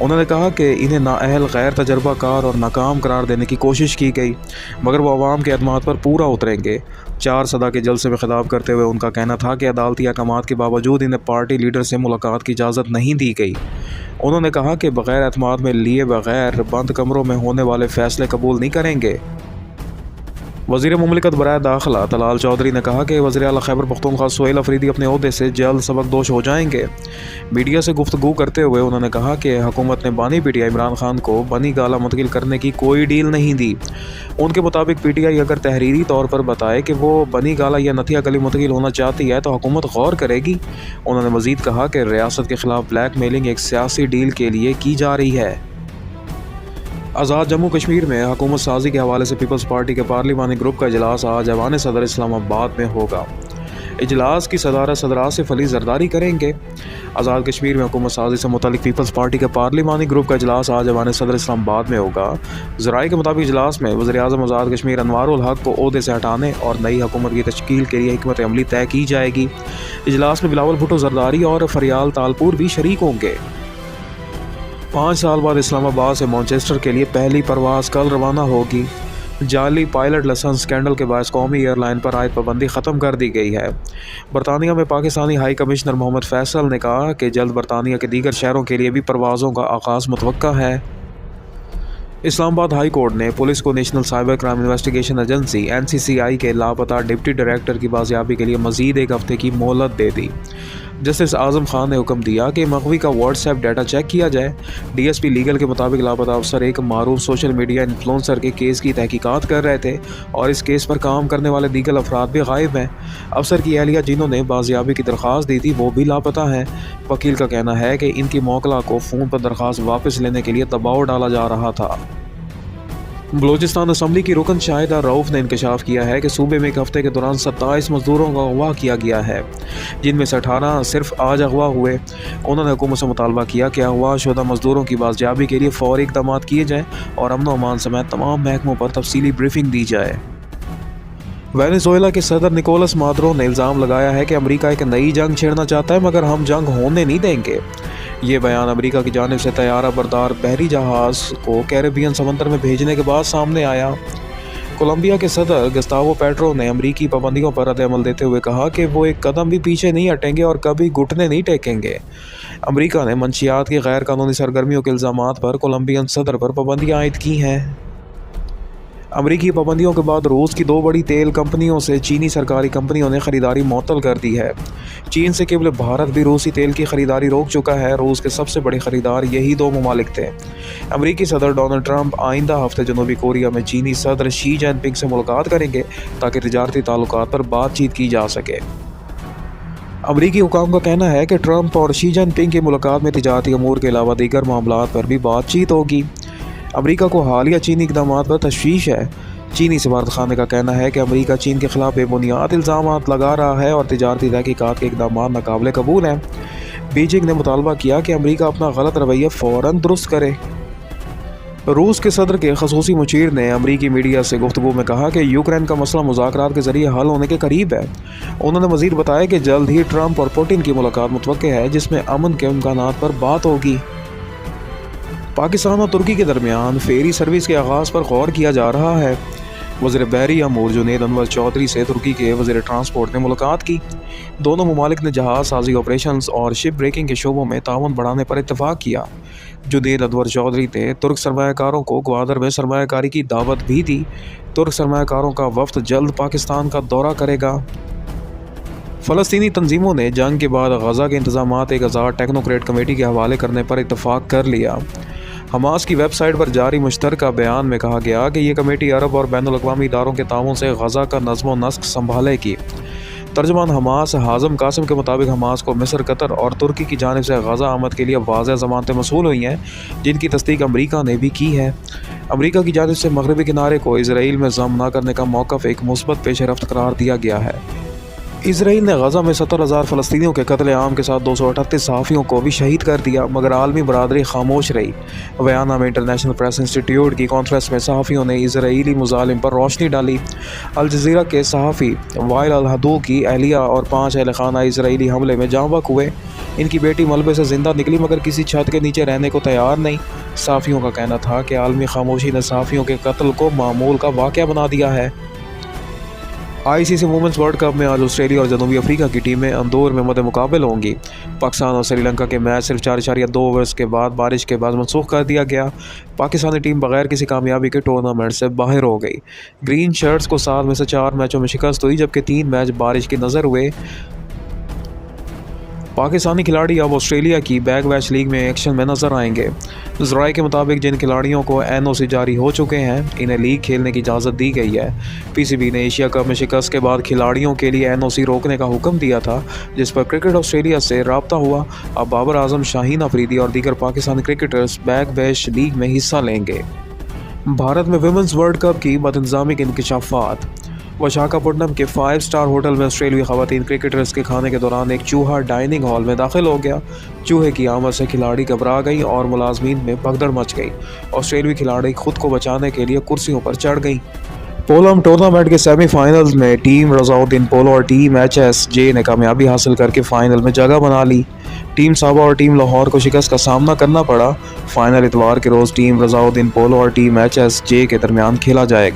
انہوں نے کہا کہ انہیں نااہل، غیر تجربہ کار اور ناکام قرار دینے کی کوشش کی گئی، مگر وہ عوام کے اعتماد پر پورا اتریں گے۔ 4 صدا کے جلسے میں خطاب کرتے ہوئے ان کا کہنا تھا کہ عدالتی احکامات کے باوجود انہیں پارٹی لیڈر سے ملاقات کی اجازت نہیں دی گئی۔ انہوں نے کہا کہ بغیر اعتماد میں لیے بغیر بند کمروں میں ہونے والے فیصلے قبول نہیں کریں گے۔ وزیر مملکت برائے داخلہ طلال چودھری نے کہا کہ وزیر اعلیٰ خیبر پختونخوا سہیل افریدی اپنے عہدے سے جلد سبکدوش ہو جائیں گے۔ میڈیا سے گفتگو کرتے ہوئے انہوں نے کہا کہ حکومت نے بانی P T I Imran Khan کو بنی گالہ منتقل کرنے کی کوئی ڈیل نہیں دی۔ ان کے مطابق پی ٹی آئی اگر تحریری طور پر بتائے کہ وہ بنی گالہ یا نتھیا گلی منتقل ہونا چاہتی ہے تو حکومت غور کرے گی۔ انہوں نے مزید کہا کہ ریاست کے خلاف بلیک میلنگ ایک سیاسی ڈیل کے لیے کی جا رہی ہے۔ آزاد جموں کشمیر میں حکومت سازی کے حوالے سے پیپلز پارٹی کے پارلیمانی گروپ کا اجلاس آج ایوان صدر اسلام آباد میں ہوگا۔ اجلاس کی صدارت صدر آصف علی زرداری کریں گے۔ آزاد کشمیر میں حکومت سازی سے متعلق پیپلز پارٹی کے پارلیمانی گروپ کا اجلاس آج ایوان صدر اسلام آباد میں ہوگا۔ ذرائع کے مطابق اجلاس میں وزیر اعظم آزاد کشمیر انوار الحق کو عہدے سے ہٹانے اور نئی حکومت کی تشکیل کے لیے حکمت عملی طے کی جائے گی۔ اجلاس میں بلاول بھٹو زرداری اور فریال تالپور بھی شریک ہوں گے۔ 5 سال بعد اسلام آباد سے مانچسٹر کے لیے پہلی پرواز کل روانہ ہوگی۔ جعلی پائلٹ لائسنس اسکینڈل کے باعث قومی ایئر لائن پر عائد پابندی ختم کر دی گئی ہے۔ برطانیہ میں پاکستانی ہائی کمشنر محمد فیصل نے کہا کہ جلد برطانیہ کے دیگر شہروں کے لیے بھی پروازوں کا آغاز متوقع ہے۔ اسلام آباد ہائی کورٹ نے پولیس کو national cyber crime investigation agency (NCCI) کے لاپتہ ڈپٹی ڈائریکٹر کی بازیابی کے لیے مزید 1 ہفتے کی مہلت دے دی۔ جسٹس اعظم خان نے حکم دیا کہ مغوی کا واٹس ایپ ڈیٹا چیک کیا جائے۔ ڈی ایس پی لیگل کے مطابق لاپتہ افسر ایک معروف سوشل میڈیا انفلوئنسر کے کیس کی تحقیقات کر رہے تھے اور اس کیس پر کام کرنے والے دیگر افراد بھی غائب ہیں۔ افسر کی اہلیہ جنہوں نے بازیابی کی درخواست دی تھی وہ بھی لاپتہ ہیں۔ وکیل کا کہنا ہے کہ ان کی موکلہ کو فون پر درخواست واپس لینے کے لیے دباؤ ڈالا جا رہا تھا۔ بلوچستان اسمبلی کی رکن شاہدہ رؤف نے انکشاف کیا ہے کہ صوبے میں 1 ہفتے کے دوران 27 مزدوروں کا اغوا کیا گیا ہے، جن میں سے 18 صرف آج اغوا ہوئے۔ انہوں نے حکومت سے مطالبہ کیا کہ اغوا شدہ مزدوروں کی بازیابی کے لیے فوری اقدامات کیے جائیں اور امن و امان سمیت تمام محکموں پر تفصیلی بریفنگ دی جائے۔ وینزویلا کے صدر نکولس مادورو نے الزام لگایا ہے کہ امریکہ ایک نئی جنگ چھیڑنا چاہتا ہے مگر ہم جنگ ہونے نہیں دیں گے۔ یہ بیان امریکہ کی جانب سے طیارہ بردار بحری جہاز کو کیریبین سمندر میں بھیجنے کے بعد سامنے آیا۔ کولمبیا کے صدر گسٹاوو پیٹرو نے امریکی پابندیوں پر رد عمل دیتے ہوئے کہا کہ وہ ایک قدم بھی پیچھے نہیں ہٹیں گے اور کبھی گھٹنے نہیں ٹیکیں گے۔ امریکہ نے منشیات کی غیر قانونی سرگرمیوں کے الزامات پر کولمبین صدر پر پابندیاں عائد کی ہیں۔ امریکی پابندیوں کے بعد روس کی 2 بڑی تیل کمپنیوں سے چینی سرکاری کمپنیوں نے خریداری معطل کر دی ہے۔ چین سے قبل بھارت بھی روسی تیل کی خریداری روک چکا ہے۔ روس کے سب سے بڑے خریدار یہی 2 ممالک تھے۔ امریکی صدر ڈونلڈ ٹرمپ آئندہ ہفتے جنوبی کوریا میں چینی صدر شی جن پنگ سے ملاقات کریں گے تاکہ تجارتی تعلقات پر بات چیت کی جا سکے۔ امریکی حکام کا کہنا ہے کہ ٹرمپ اور شی جن پنگ کی ملاقات میں تجارتی امور کے علاوہ دیگر معاملات پر بھی بات چیت ہوگی۔ امریکہ کو حالیہ چینی اقدامات پر تشویش ہے۔ چینی سفارتخانے کا کہنا ہے کہ امریکہ چین کے خلاف بے بنیاد الزامات لگا رہا ہے اور تجارتی تحقیقات کے اقدامات ناقابل قبول ہیں۔ بیجنگ نے مطالبہ کیا کہ امریکہ اپنا غلط رویہ فوراً درست کرے۔ روس کے صدر کے خصوصی مشیر نے امریکی میڈیا سے گفتگو میں کہا کہ یوکرین کا مسئلہ مذاکرات کے ذریعے حل ہونے کے قریب ہے۔ انہوں نے مزید بتایا کہ جلد ہی ٹرمپ اور پوٹن کی ملاقات متوقع ہے جس میں امن کے امکانات پر بات ہوگی۔ پاکستان اور ترکی کے درمیان فیری سروس کے آغاز پر غور کیا جا رہا ہے۔ وزیر بحری امور جنید انور چودھری سے ترکی کے وزیر ٹرانسپورٹ نے ملاقات کی۔ دونوں ممالک نے جہاز سازی آپریشنز اور شپ بریکنگ کے شعبوں میں تعاون بڑھانے پر اتفاق کیا۔ جنید انور چودھری نے ترک سرمایہ کاروں کو گوادر میں سرمایہ کاری کی دعوت بھی دی۔ ترک سرمایہ کاروں کا وفد جلد پاکستان کا دورہ کرے گا۔ فلسطینی تنظیموں نے جنگ کے بعد غزہ کے انتظامات ایک آزاد ٹیکنوکریٹ کمیٹی کے حوالے کرنے پر اتفاق کر لیا۔ حماس کی ویب سائٹ پر جاری مشترکہ بیان میں کہا گیا کہ یہ کمیٹی عرب اور بین الاقوامی اداروں کے تعاون سے غزہ کا نظم و نسق سنبھالے گی۔ ترجمان حماس حازم قاسم کے مطابق حماس کو مصر، قطر اور ترکی کی جانب سے غزہ آمد کے لیے واضح ضمانتیں موصول ہوئی ہیں جن کی تصدیق امریکہ نے بھی کی ہے۔ امریکہ کی جانب سے مغربی کنارے کو اسرائیل میں ضم نہ کرنے کا موقف ایک مثبت پیش رفت قرار دیا گیا ہے۔ اسرائیل نے غزہ میں 70,000 فلسطینیوں کے قتل عام کے ساتھ 238 صحافیوں کو بھی شہید کر دیا، مگر عالمی برادری خاموش رہی۔ ویانا میں انٹرنیشنل پریس انسٹیٹیوٹ کی کانفرنس میں صحافیوں نے اسرائیلی مظالم پر روشنی ڈالی۔ الجزیرہ کے صحافی وائل الحدود کی اہلیہ اور 5 اہل خانہ اسرائیلی حملے میں جاں بحق ہوئے۔ ان کی بیٹی ملبے سے زندہ نکلی مگر کسی چھت کے نیچے رہنے کو تیار نہیں۔ صحافیوں کا کہنا تھا کہ عالمی خاموشی نے صحافیوں کے قتل کو معمول کا واقعہ بنا دیا ہے۔ آئی سی سی وومنز ورلڈ کپ میں آج آسٹریلیا اور جنوبی افریقہ کی ٹیمیں اندور میں مد مقابل ہوں گی۔ پاکستان اور سری لنکا کے میچ صرف 4.2 اوورز کے بعد بارش کے بعد منسوخ کر دیا گیا۔ پاکستانی ٹیم بغیر کسی کامیابی کے ٹورنامنٹ سے باہر ہو گئی۔ گرین شرٹس کو 7 میں سے 4 میچوں میں شکست ہوئی جبکہ 3 میچ بارش کی نظر ہوئے۔ پاکستانی کھلاڑی اب آسٹریلیا کی بیک بیچ لیگ میں ایکشن میں نظر آئیں گے۔ ذرائع کے مطابق جن کھلاڑیوں کو این او سی جاری ہو چکے ہیں انہیں لیگ کھیلنے کی اجازت دی گئی ہے۔ پی سی بی نے ایشیا کپ میں شکست کے بعد کھلاڑیوں کے لیے این او سی روکنے کا حکم دیا تھا، جس پر کرکٹ آسٹریلیا سے رابطہ ہوا۔ اب بابر اعظم، شاہین افریدی اور دیگر پاکستانی کرکٹرز بیک بیچ لیگ میں حصہ لیں گے۔ بھارت میں ویمنز ورلڈ کپ کی بدانتظامی کے انکشافات۔ وشاکھاپٹنم کے 5 اسٹار ہوٹل میں آسٹریلوی خواتین کرکٹرز کے کھانے کے دوران ایک چوہا ڈائننگ ہال میں داخل ہو گیا۔ چوہے کی آمد سے کھلاڑی گھبرا گئی اور ملازمین میں بھگدڑ مچ گئی۔ آسٹریلوی کھلاڑی خود کو بچانے کے لیے کرسیوں پر چڑھ گئیں۔ پولم ٹورنامنٹ کے سیمی فائنلز میں ٹیم رضا الدین پولو اور ٹیم ایچ ایس جے نے کامیابی حاصل کر کے فائنل میں جگہ بنا لی۔ ٹیم صابا اور ٹیم لاہور کو شکست کا سامنا کرنا پڑا۔ فائنل اتوار کے روز ٹیم رضا الدین پولو اور ٹیم ایچ ایس جے کے درمیان کھیلا جائے گا۔